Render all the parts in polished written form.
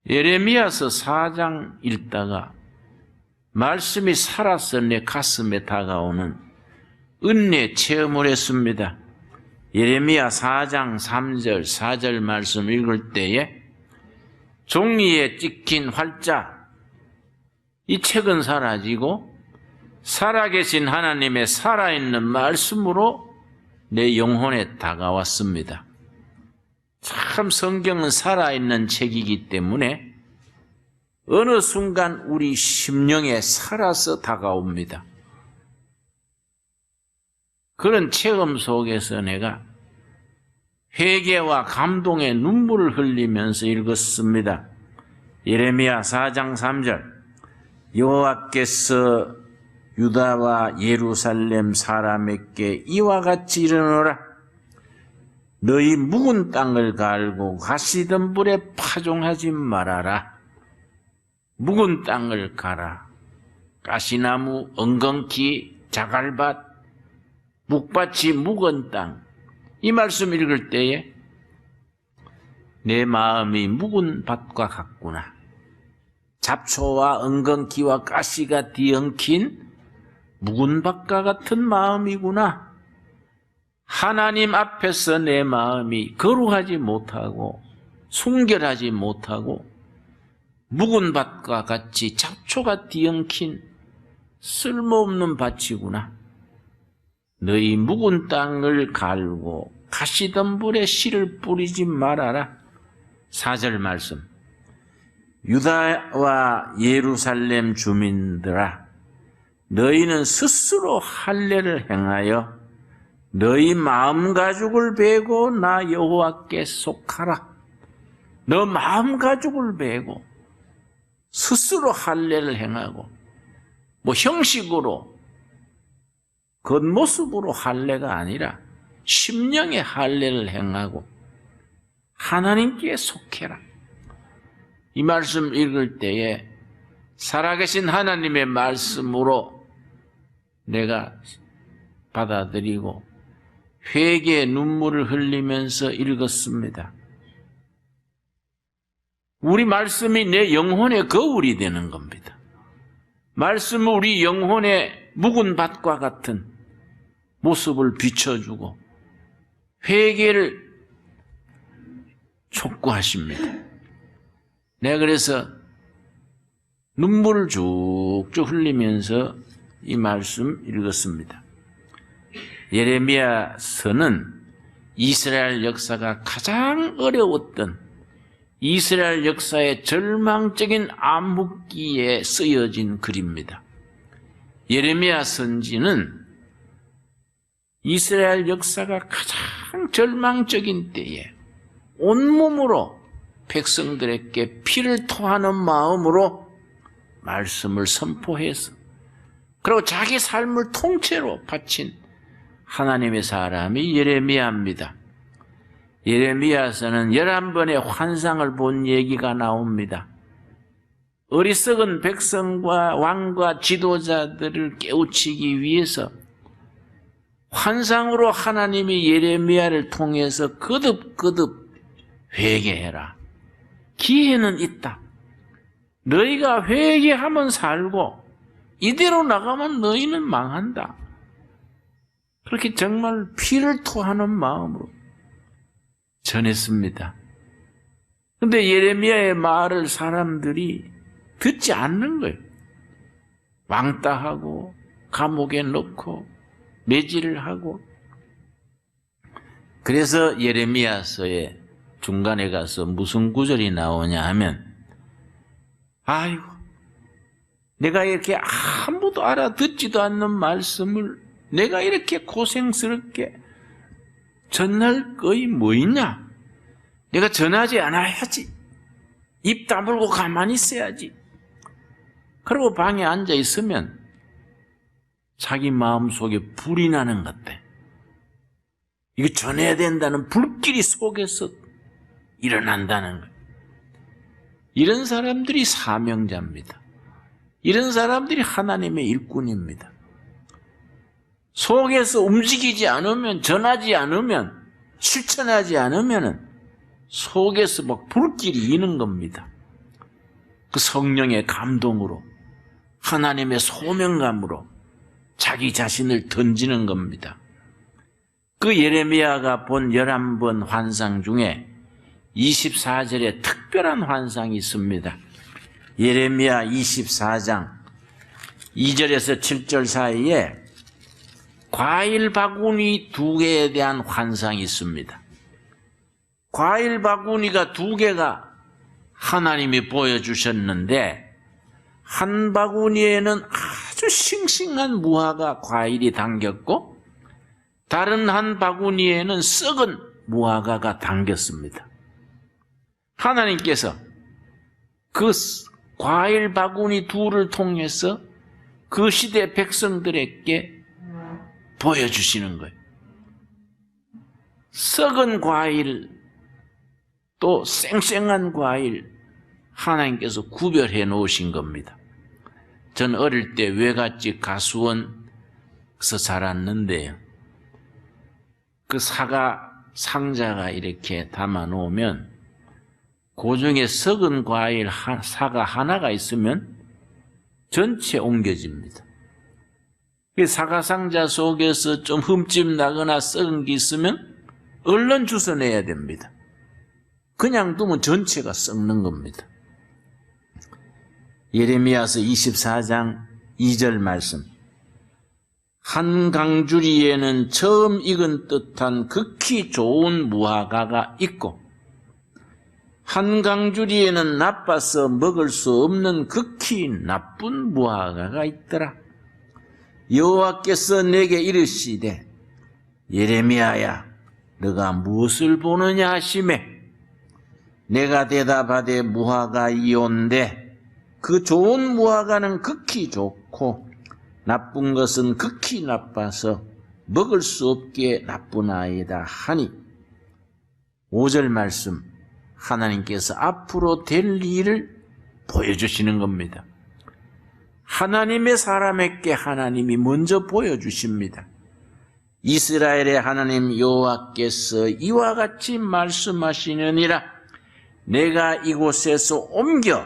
예레미야서 4장 읽다가 말씀이 살아서 내 가슴에 다가오는 은혜 체험을 했습니다. 예레미야 4장 3절 4절 말씀 읽을 때에 종이에 찍힌 활자, 이 책은 사라지고 살아계신 하나님의 살아있는 말씀으로 내 영혼에 다가왔습니다. 참 성경은 살아있는 책이기 때문에 어느 순간 우리 심령에 살아서 다가옵니다. 그런 체험 속에서 내가 회개와 감동의 눈물을 흘리면서 읽었습니다. 예레미야 4장 3절 여호와께서 유다와 예루살렘 사람에게 이와 같이 이르노라. 너희 묵은 땅을 갈고 가시던 불에 파종하지 말아라. 묵은 땅을 가라. 가시나무, 엉겅퀴, 자갈밭, 묵밭이 묵은 땅. 이 말씀 읽을 때에 내 마음이 묵은 밭과 같구나. 잡초와 엉겅퀴와 가시가 뒤엉킨 묵은 밭과 같은 마음이구나. 하나님 앞에서 내 마음이 거룩하지 못하고 순결하지 못하고 묵은 밭과 같이 잡초가 뒤엉킨 쓸모없는 밭이구나. 너희 묵은 땅을 갈고 가시던 불에 씨를 뿌리지 말아라. 4절 말씀. 유다와 예루살렘 주민들아, 너희는 스스로 할례를 행하여 너희 마음 가죽을 베고 나 여호와께 속하라. 너 마음 가죽을 베고 스스로 할례를 행하고, 뭐 형식으로 겉모습으로 할례가 아니라 심령의 할례를 행하고 하나님께 속해라. 이 말씀 읽을 때에 살아계신 하나님의 말씀으로 내가 받아들이고 회개의 눈물을 흘리면서 읽었습니다. 우리 말씀이 내 영혼의 거울이 되는 겁니다. 말씀은 우리 영혼의 묵은 밭과 같은 모습을 비춰주고 회개를 촉구하십니다. 내가 그래서 눈물을 쭉쭉 흘리면서 이 말씀 읽었습니다. 예레미야서는 이스라엘 역사가 가장 어려웠던 이스라엘 역사의 절망적인 암흑기에 쓰여진 글입니다. 예레미야 선지는 이스라엘 역사가 가장 절망적인 때에 온몸으로 백성들에게 피를 토하는 마음으로 말씀을 선포해서 그리고 자기 삶을 통째로 바친 하나님의 사람이 예레미야입니다. 예레미야서는 11번의 환상을 본 얘기가 나옵니다. 어리석은 백성과 왕과 지도자들을 깨우치기 위해서 환상으로 하나님이 예레미야를 통해서 거듭거듭 회개해라. 기회는 있다. 너희가 회개하면 살고 이대로 나가면 너희는 망한다. 그렇게 정말 피를 토하는 마음으로 전했습니다. 그런데 예레미야의 말을 사람들이 듣지 않는 거예요. 왕따하고 감옥에 넣고 매질을 하고. 그래서 예레미야서의 중간에 가서 무슨 구절이 나오냐 하면, 아이고, 내가 이렇게 아무도 알아듣지도 않는 말씀을 내가 이렇게 고생스럽게 전할 거이 뭐 있냐? 내가 전하지 않아야지. 입 다물고 가만히 있어야지. 그리고 방에 앉아 있으면 자기 마음속에 불이 나는 것 같아. 이거 전해야 된다는 불길이 속에서 일어난다는 거예요. 이런 사람들이 사명자입니다. 이런 사람들이 하나님의 일꾼입니다. 속에서 움직이지 않으면, 전하지 않으면, 실천하지 않으면 속에서 막 불길이 이는 겁니다. 그 성령의 감동으로 하나님의 소명감으로 자기 자신을 던지는 겁니다. 그 예레미야가 본 11번 환상 중에 24절에 특별한 환상이 있습니다. 예레미야 24장 2절에서 7절 사이에 과일 바구니 2개에 대한 환상이 있습니다. 과일 바구니가 2개가 하나님이 보여주셨는데 한 바구니에는 아주 싱싱한 무화과 과일이 담겼고 다른 한 바구니에는 썩은 무화과가 담겼습니다. 하나님께서 그 과일 바구니 2를 통해서 그 시대 백성들에게 보여주시는 거예요. 썩은 과일 또 쌩쌩한 과일 하나님께서 구별해 놓으신 겁니다. 전 어릴 때 외갓집 가수원에서 자랐는데요. 그 사과 상자가 이렇게 담아 놓으면 그 중에 썩은 과일 사과 하나가 있으면 전체 옮겨집니다. 사과 상자 속에서 좀 흠집 나거나 썩은 게 있으면 얼른 주워내야 됩니다. 그냥 두면 전체가 썩는 겁니다. 예레미야서 24장 2절 말씀. 한 강주리에는 처음 익은 듯한 극히 좋은 무화과가 있고 한 강주리에는 나빠서 먹을 수 없는 극히 나쁜 무화과가 있더라. 여호와께서 내게 이르시되 예레미야야 너가 무엇을 보느냐 하시매 내가 대답하되 무화과이온데 그 좋은 무화과는 극히 좋고 나쁜 것은 극히 나빠서 먹을 수 없게 나쁘나이다 하니 5절 말씀 하나님께서 앞으로 될 일을 보여주시는 겁니다. 하나님의 사람에게 하나님이 먼저 보여주십니다. 이스라엘의 하나님 여호와께서 이와 같이 말씀하시느니라 내가 이곳에서 옮겨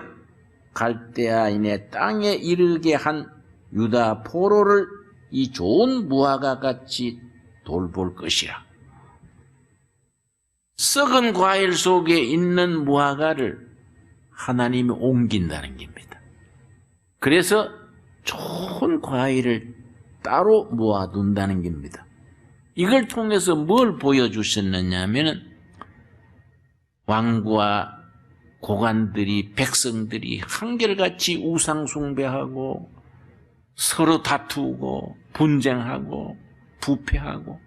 갈대아인의 땅에 이르게 한 유다 포로를 이 좋은 무화과 같이 돌볼 것이라. 썩은 과일 속에 있는 무화과를 하나님이 옮긴다는 겁니다. 그래서 좋은 과일을 따로 모아둔다는 겁니다. 이걸 통해서 뭘 보여주셨느냐 하면은 왕과 고관들이 백성들이 한결같이 우상숭배하고 서로 다투고 분쟁하고 부패하고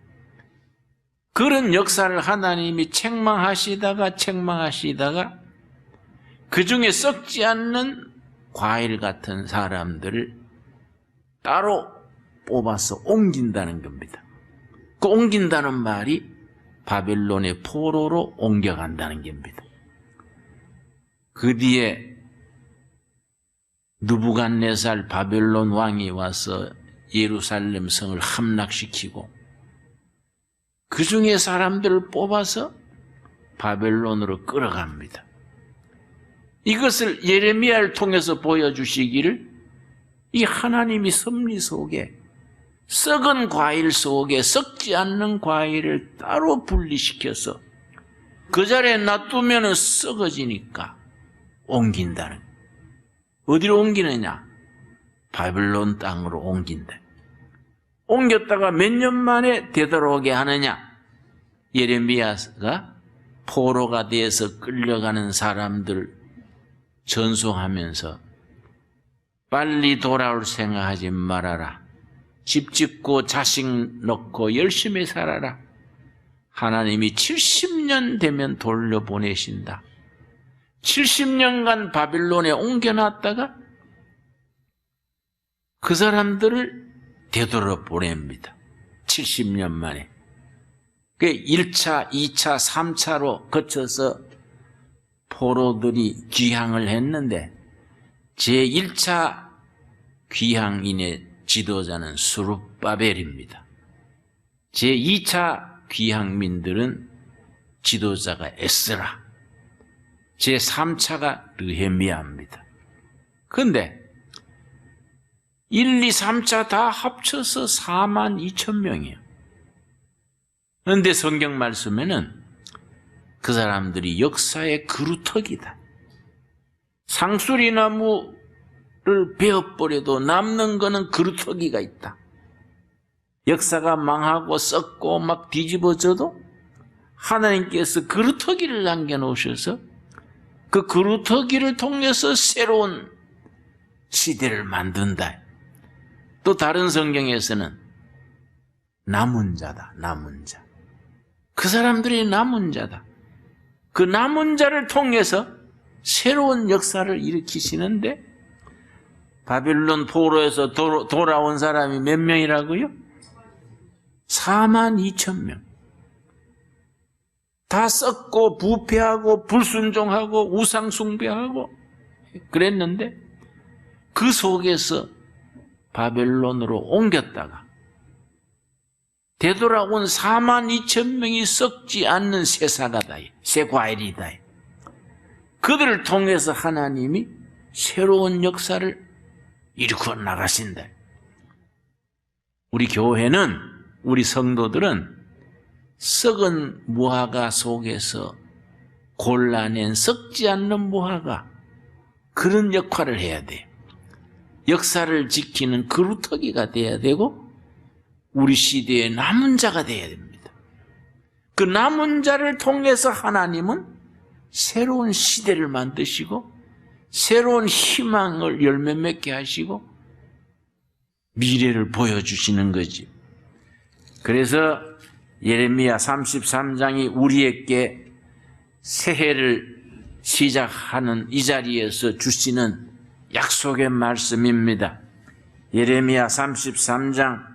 그런 역사를 하나님이 책망하시다가 그 중에 썩지 않는 과일 같은 사람들을 따로 뽑아서 옮긴다는 겁니다. 그 옮긴다는 말이 바벨론의 포로로 옮겨간다는 겁니다. 그 뒤에 느부갓네살 바벨론 왕이 와서 예루살렘 성을 함락시키고 그 중에 사람들을 뽑아서 바벨론으로 끌어갑니다. 이것을 예레미야를 통해서 보여주시기를 이 하나님이 섭리 속에 썩은 과일 속에 썩지 않는 과일을 따로 분리시켜서 그 자리에 놔두면 썩어지니까 옮긴다는. 어디로 옮기느냐? 바벨론 땅으로 옮긴다. 옮겼다가 몇 년 만에 되돌아오게 하느냐? 예레미야가 포로가 되어서 끌려가는 사람들 전송하면서 빨리 돌아올 생각하지 말아라. 집 짓고 자식 넣고 열심히 살아라. 하나님이 70년 되면 돌려보내신다. 70년간 바빌론에 옮겨놨다가 그 사람들을 되돌아 보냅니다. 70년 만에. 그 1차, 2차, 3차로 거쳐서 포로들이 귀향을 했는데 제1차 귀향인의 지도자는 스룹바벨입니다. 제2차 귀향민들은 지도자가 에스라, 제3차가 느헤미야입니다. 그런데 1, 2, 3차 다 합쳐서 42,000명이에요. 그런데 성경 말씀에는 그 사람들이 역사의 그루터기다. 상수리나무를 베어버려도 남는 거는 그루터기가 있다. 역사가 망하고 썩고 막 뒤집어져도 하나님께서 그루터기를 남겨놓으셔서 그 그루터기를 통해서 새로운 시대를 만든다. 또 다른 성경에서는 남은 자다. 남은 자. 그 사람들이 남은 자다. 그 남은 자를 통해서 새로운 역사를 일으키시는데 바빌론 포로에서 돌아온 사람이 몇 명이라고요? 42,000명. 다 썩고 부패하고 불순종하고 우상숭배하고 그랬는데 그 속에서 바벨론으로 옮겼다가 되돌아온 42,000명이 썩지 않는 새 사과다, 새 과일이다. 그들을 통해서 하나님이 새로운 역사를 일으켜 나가신다. 우리 교회는, 우리 성도들은 썩은 무화과 속에서 골라낸 썩지 않는 무화과, 그런 역할을 해야 돼요. 역사를 지키는 그루터기가 돼야 되고 우리 시대의 남은 자가 돼야 됩니다. 그 남은 자를 통해서 하나님은 새로운 시대를 만드시고 새로운 희망을 열매 맺게 하시고 미래를 보여주시는 거지. 그래서 예레미야 33장이 우리에게 새해를 시작하는 이 자리에서 주시는 약속의 말씀입니다. 예레미야 33장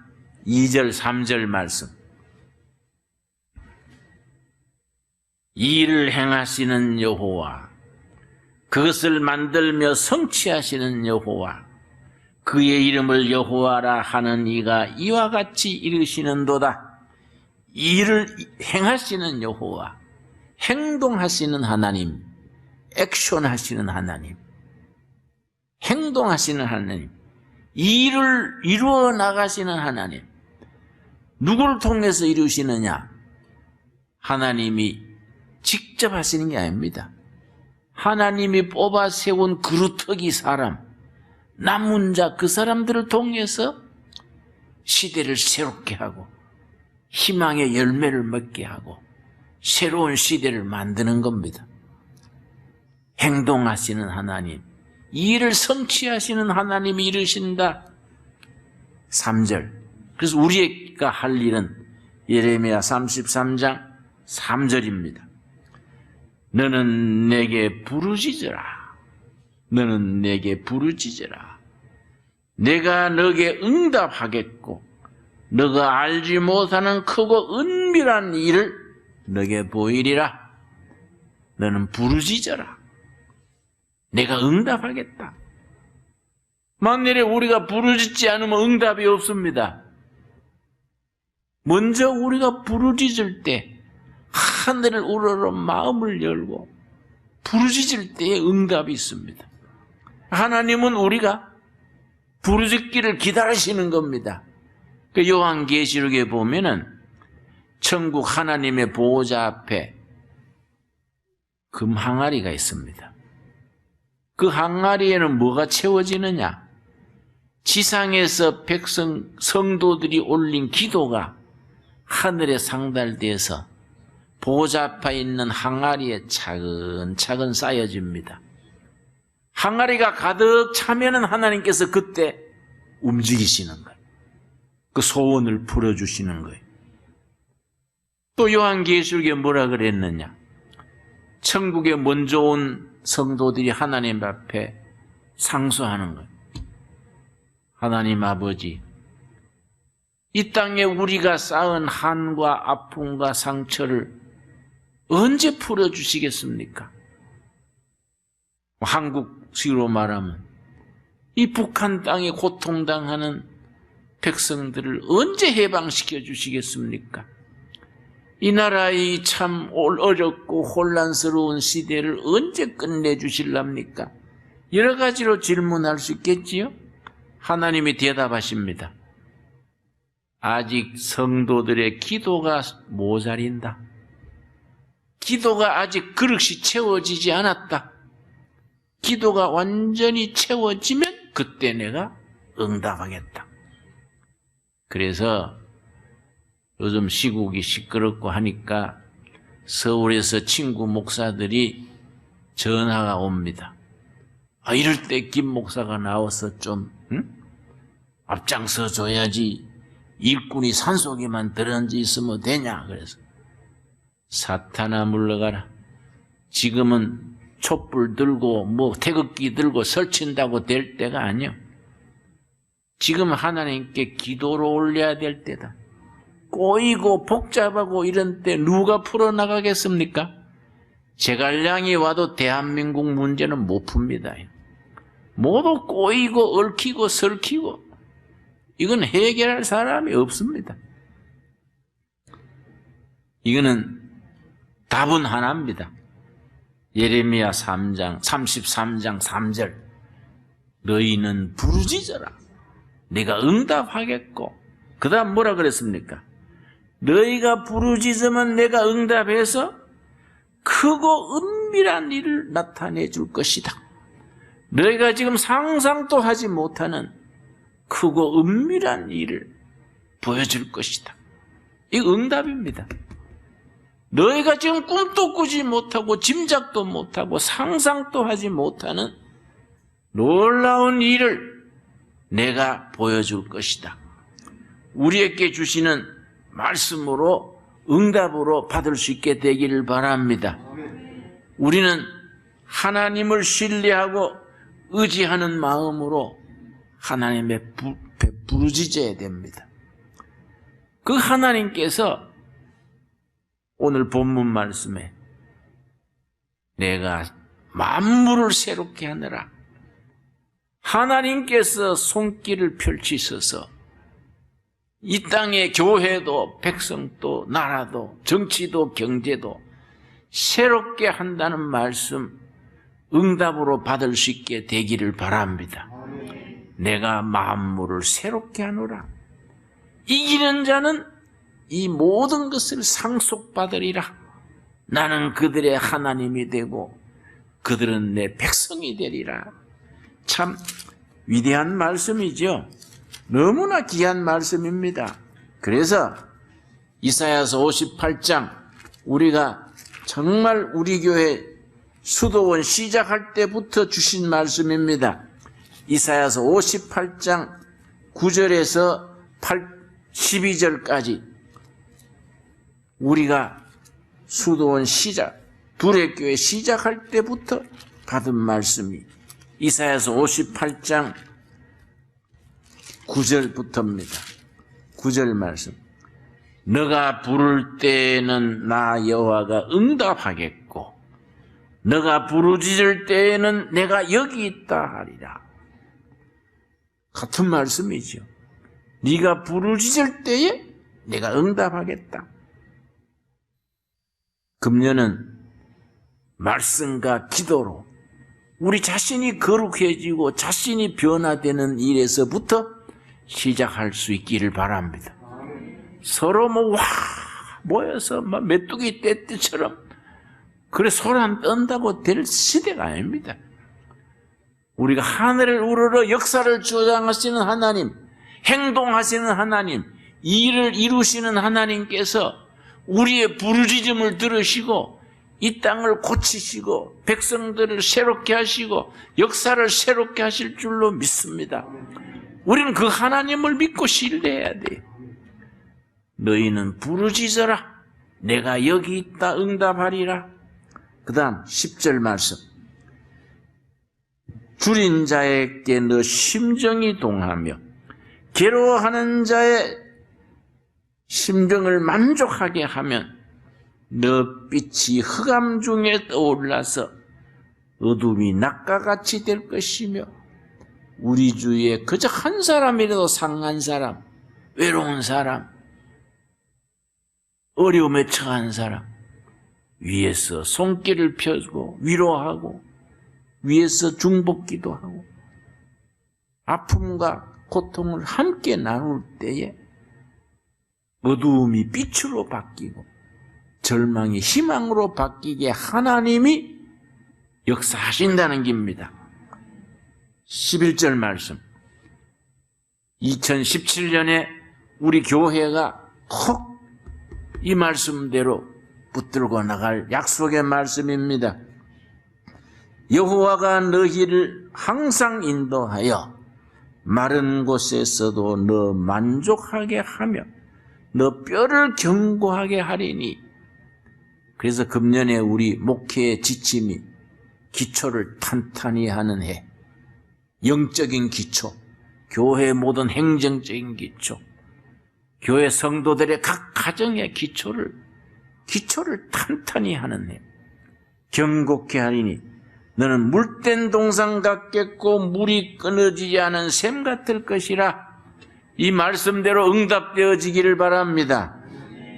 2절 3절 말씀. 이 일을 행하시는 여호와, 그것을 만들며 성취하시는 여호와, 그의 이름을 여호와라 하는 이가 이와 같이 이르시는도다. 이 일을 행하시는 여호와, 행동하시는 하나님, 액션하시는 하나님, 행동하시는 하나님, 이 일을 이루어 나가시는 하나님. 누구를 통해서 이루시느냐? 하나님이 직접 하시는 게 아닙니다. 하나님이 뽑아 세운 그루터기 사람, 남은 자, 그 사람들을 통해서 시대를 새롭게 하고 희망의 열매를 맺게 하고 새로운 시대를 만드는 겁니다. 행동하시는 하나님, 이 일을 성취하시는 하나님이 이르신다. 3절. 그래서 우리가 할 일은 예레미야 33장 3절입니다. 너는 내게 부르짖으라. 너는 내게 부르짖으라. 내가 너에게 응답하겠고 너가 알지 못하는 크고 은밀한 일을 너에게 보이리라. 너는 부르짖어라. 내가 응답하겠다. 만일에 우리가 부르짖지 않으면 응답이 없습니다. 먼저 우리가 부르짖을 때 하늘을 우러러 마음을 열고 부르짖을 때에 응답이 있습니다. 하나님은 우리가 부르짖기를 기다리시는 겁니다. 그 요한계시록에 보면은 천국 하나님의 보호자 앞에 금 항아리가 있습니다. 그 항아리에는 뭐가 채워지느냐? 지상에서 성도들이 올린 기도가 하늘에 상달돼서 보호자 앞에 있는 항아리에 차근차근 쌓여집니다. 항아리가 가득 차면은 하나님께서 그때 움직이시는 거예요. 그 소원을 풀어주시는 거예요. 또 요한계시록에 뭐라 그랬느냐? 천국에 먼저 온 성도들이 하나님 앞에 상소하는 거예요. 하나님 아버지, 이 땅에 우리가 쌓은 한과 아픔과 상처를 언제 풀어주시겠습니까? 한국식으로 말하면 이 북한 땅에 고통당하는 백성들을 언제 해방시켜 주시겠습니까? 이 나라의 참 어렵고 혼란스러운 시대를 언제 끝내주실랍니까? 여러 가지로 질문할 수 있겠지요? 하나님이 대답하십니다. 아직 성도들의 기도가 모자린다. 기도가 아직 그릇이 채워지지 않았다. 기도가 완전히 채워지면 그때 내가 응답하겠다. 그래서 요즘 시국이 시끄럽고 하니까 서울에서 친구 목사들이 전화가 옵니다. 이럴 때 김 목사가 나와서 좀 앞장서 줘야지 일꾼이 산속에만 들어앉아 있으면 되냐. 그래서 사탄아 물러가라. 지금은 촛불 들고 태극기 들고 설친다고 될 때가 아니요. 지금 하나님께 기도로 올려야 될 때다. 꼬이고 복잡하고 이런 때 누가 풀어나가겠습니까? 제갈량이 와도 대한민국 문제는 못 풉니다. 모두 꼬이고 얽히고 설키고 이건 해결할 사람이 없습니다. 이거는 답은 하나입니다. 예레미야 33장 3절 너희는 부르짖어라. 내가 응답하겠고 그 다음 뭐라 그랬습니까? 너희가 부르짖으면 내가 응답해서 크고 은밀한 일을 나타내 줄 것이다. 너희가 지금 상상도 하지 못하는 크고 은밀한 일을 보여줄 것이다. 이 응답입니다. 너희가 지금 꿈도 꾸지 못하고 짐작도 못하고 상상도 하지 못하는 놀라운 일을 내가 보여줄 것이다. 우리에게 주시는 말씀으로 응답으로 받을 수 있게 되기를 바랍니다. 우리는 하나님을 신뢰하고 의지하는 마음으로 하나님의 부르짖어야 됩니다. 그 하나님께서 오늘 본문 말씀에 내가 만물을 새롭게 하느라 하나님께서 손길을 펼치셔서 이 땅의 교회도 백성도 나라도 정치도 경제도 새롭게 한다는 말씀 응답으로 받을 수 있게 되기를 바랍니다. 내가 만물을 새롭게 하노라. 이기는 자는 이 모든 것을 상속받으리라. 나는 그들의 하나님이 되고 그들은 내 백성이 되리라. 참 위대한 말씀이죠. 너무나 귀한 말씀입니다. 그래서 이사야서 58장 우리가 정말 우리 교회 수도원 시작할 때부터 주신 말씀입니다. 이사야서 58장 9절에서 12절까지 우리가 수도원 시작, 두레교회 시작할 때부터 받은 말씀이 이사야서 58장 9절부터입니다. 9절 말씀. 너가 부를 때에는 나 여호와가 응답하겠고 너가 부르짖을 때에는 내가 여기 있다 하리라. 같은 말씀이죠. 네가 부르짖을 때에 내가 응답하겠다. 금년은 말씀과 기도로 우리 자신이 거룩해지고 자신이 변화되는 일에서부터 시작할 수 있기를 바랍니다. 서로 모여서 메뚜기 떼떼처럼 그래 소란 떤다고 될 시대가 아닙니다. 우리가 하늘을 우러러 역사를 주장하시는 하나님, 행동하시는 하나님, 일을 이루시는 하나님께서 우리의 부르짖음을 들으시고 이 땅을 고치시고 백성들을 새롭게 하시고 역사를 새롭게 하실 줄로 믿습니다. 우리는 그 하나님을 믿고 신뢰해야 돼요. 너희는 부르짖어라. 내가 여기 있다 응답하리라. 그 다음 10절 말씀. 줄인 자에게 너 심정이 동하며 괴로워하는 자의 심정을 만족하게 하면 너 빛이 흑암 중에 떠올라서 어둠이 낮과 같이 될 것이며 우리 주위에 그저 한 사람이라도 상한 사람, 외로운 사람, 어려움에 처한 사람 위에서 손길을 펴고 위로하고 위에서 중복기도 하고 아픔과 고통을 함께 나눌 때에 어두움이 빛으로 바뀌고 절망이 희망으로 바뀌게 하나님이 역사하신다는 겁니다. 11절 말씀. 2017년에 우리 교회가 꼭 이 말씀대로 붙들고 나갈 약속의 말씀입니다. 여호와가 너희를 항상 인도하여 마른 곳에서도 너 만족하게 하며 너 뼈를 견고하게 하리니. 그래서 금년에 우리 목회의 지침이 기초를 탄탄히 하는 해, 영적인 기초, 교회의 모든 행정적인 기초, 교회 성도들의 각 가정의 기초를 탄탄히 하는 해, 견고케 하리니 너는 물된 동상 같겠고 물이 끊어지지 않은 샘 같을 것이라. 이 말씀대로 응답되어지기를 바랍니다.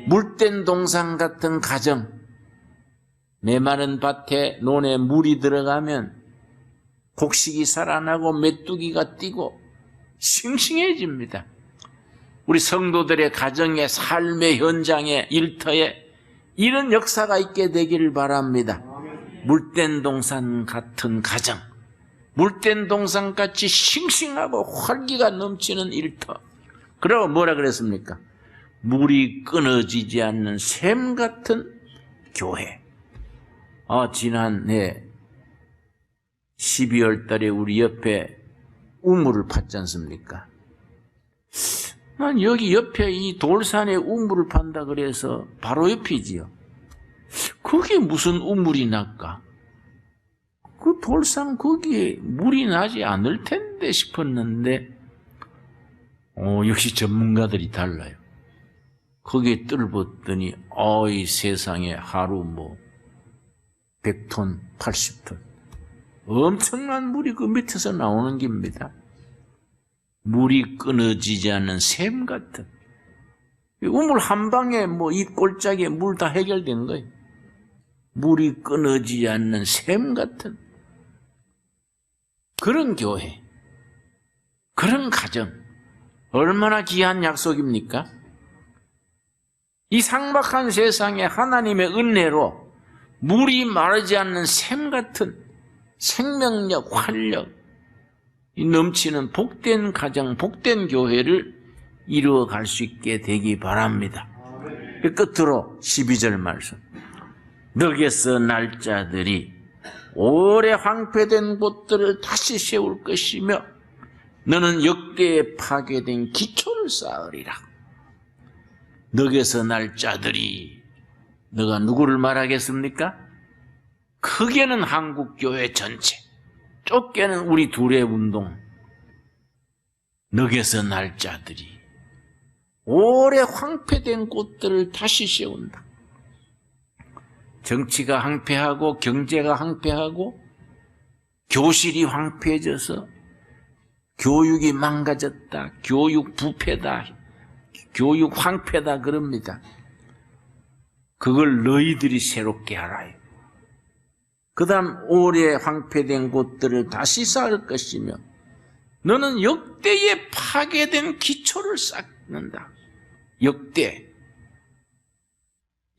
물된 동상 같은 가정, 메마른 밭에 논에 물이 들어가면 곡식이 살아나고 메뚜기가 뛰고 싱싱해집니다. 우리 성도들의 가정의 삶의 현장의 일터에 이런 역사가 있게 되기를 바랍니다. 물된 동산 같은 가정, 물된 동산같이 싱싱하고 활기가 넘치는 일터. 그러고 뭐라 그랬습니까? 물이 끊어지지 않는 샘 같은 교회. 지난해 12월 달에 우리 옆에 우물을 팠지 않습니까? 난 여기 옆에 이 돌산에 우물을 판다 그래서 바로 옆이지요. 거기에 무슨 우물이 날까? 그 돌산 거기에 물이 나지 않을 텐데 싶었는데, 역시 전문가들이 달라요. 거기에 뚫었더니, 이 세상에 하루 100톤, 80톤. 엄청난 물이 그 밑에서 나오는 겁니다. 물이 끊어지지 않는 샘 같은. 우물 한 방에 이 골짜기에 물 다 해결된 거예요. 물이 끊어지지 않는 샘 같은 그런 교회, 그런 가정, 얼마나 귀한 약속입니까? 이 삭막한 세상에 하나님의 은혜로 물이 마르지 않는 샘 같은 생명력, 활력, 넘치는 복된 가정, 복된 교회를 이루어갈 수 있게 되기 바랍니다. 끝으로 12절 말씀. 너게서 날짜들이 오래 황폐된 곳들을 다시 세울 것이며 너는 역대에 파괴된 기초를 쌓으리라. 너게서 날짜들이, 너가 누구를 말하겠습니까? 크게는 한국교회 전체, 좁게는 우리 둘의 운동. 너게서 날짜들이 오래 황폐된 곳들을 다시 세운다. 정치가 황폐하고 경제가 황폐하고 교실이 황폐해져서 교육이 망가졌다, 교육 부패다, 교육 황폐다 그럽니다. 그걸 너희들이 새롭게 하라. 그 다음 오래 황폐된 곳들을 다시 쌓을 것이며 너는 역대에 파괴된 기초를 쌓는다. 역대.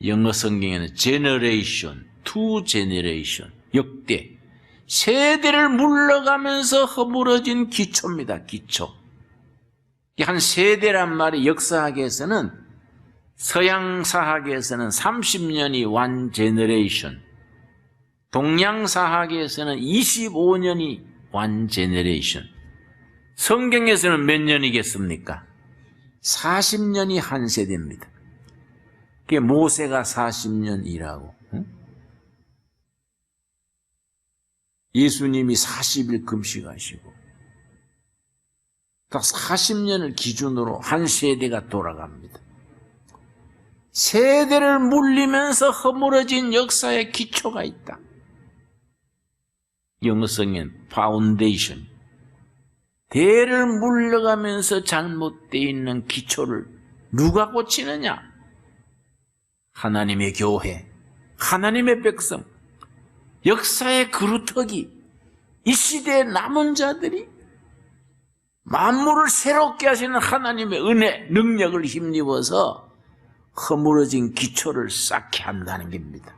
영어 성경에는 generation, to generation, 역대. 세대를 물러가면서 허물어진 기초입니다. 기초. 한 세대란 말이 역사학에서는, 서양사학에서는 30년이 one generation, 동양사학에서는 25년이 one generation. 성경에서는 몇 년이겠습니까? 40년이 한 세대입니다. 그게 모세가 40년이라고. 예수님이 40일 금식하시고 딱 40년을 기준으로 한 세대가 돌아갑니다. 세대를 물리면서 허물어진 역사의 기초가 있다. 영어성엔 파운데이션. 대를 물러가면서 잘못되어 있는 기초를 누가 고치느냐? 하나님의 교회, 하나님의 백성, 역사의 그루터기, 이 시대의 남은 자들이 만물을 새롭게 하시는 하나님의 은혜, 능력을 힘입어서 허물어진 기초를 쌓게 한다는 겁니다.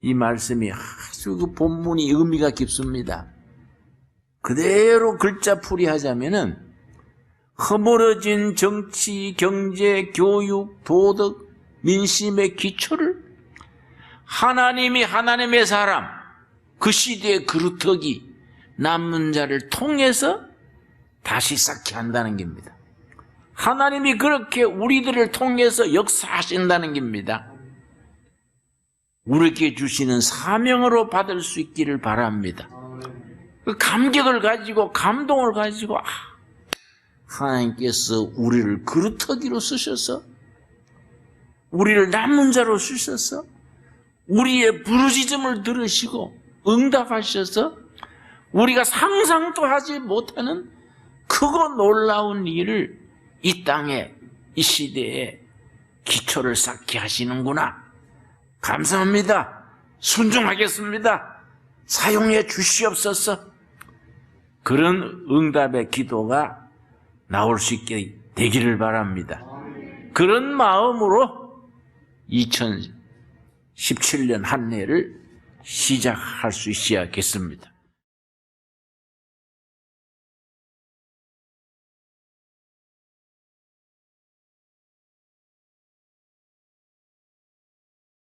이 말씀이 아주 그 본문이 의미가 깊습니다. 그대로 글자풀이 하자면은 허물어진 정치, 경제, 교육, 도덕, 민심의 기초를 하나님이 하나님의 사람, 그 시대의 그루터기, 남은 자를 통해서 다시 쌓게 한다는 겁니다. 하나님이 그렇게 우리들을 통해서 역사하신다는 겁니다. 우리에게 주시는 사명으로 받을 수 있기를 바랍니다. 그 감격을 가지고 감동을 가지고 하나님께서 우리를 그루터기로 쓰셔서 우리를 남은 자로 쓰셔서 우리의 부르짖음을 들으시고 응답하셔서 우리가 상상도 하지 못하는 크고 놀라운 일을 이 땅에 이 시대에 기초를 쌓게 하시는구나. 감사합니다. 순종하겠습니다. 사용해 주시옵소서. 그런 응답의 기도가 나올 수 있게 되기를 바랍니다. 그런 마음으로 2017년 한 해를 시작할 수 있어야겠습니다.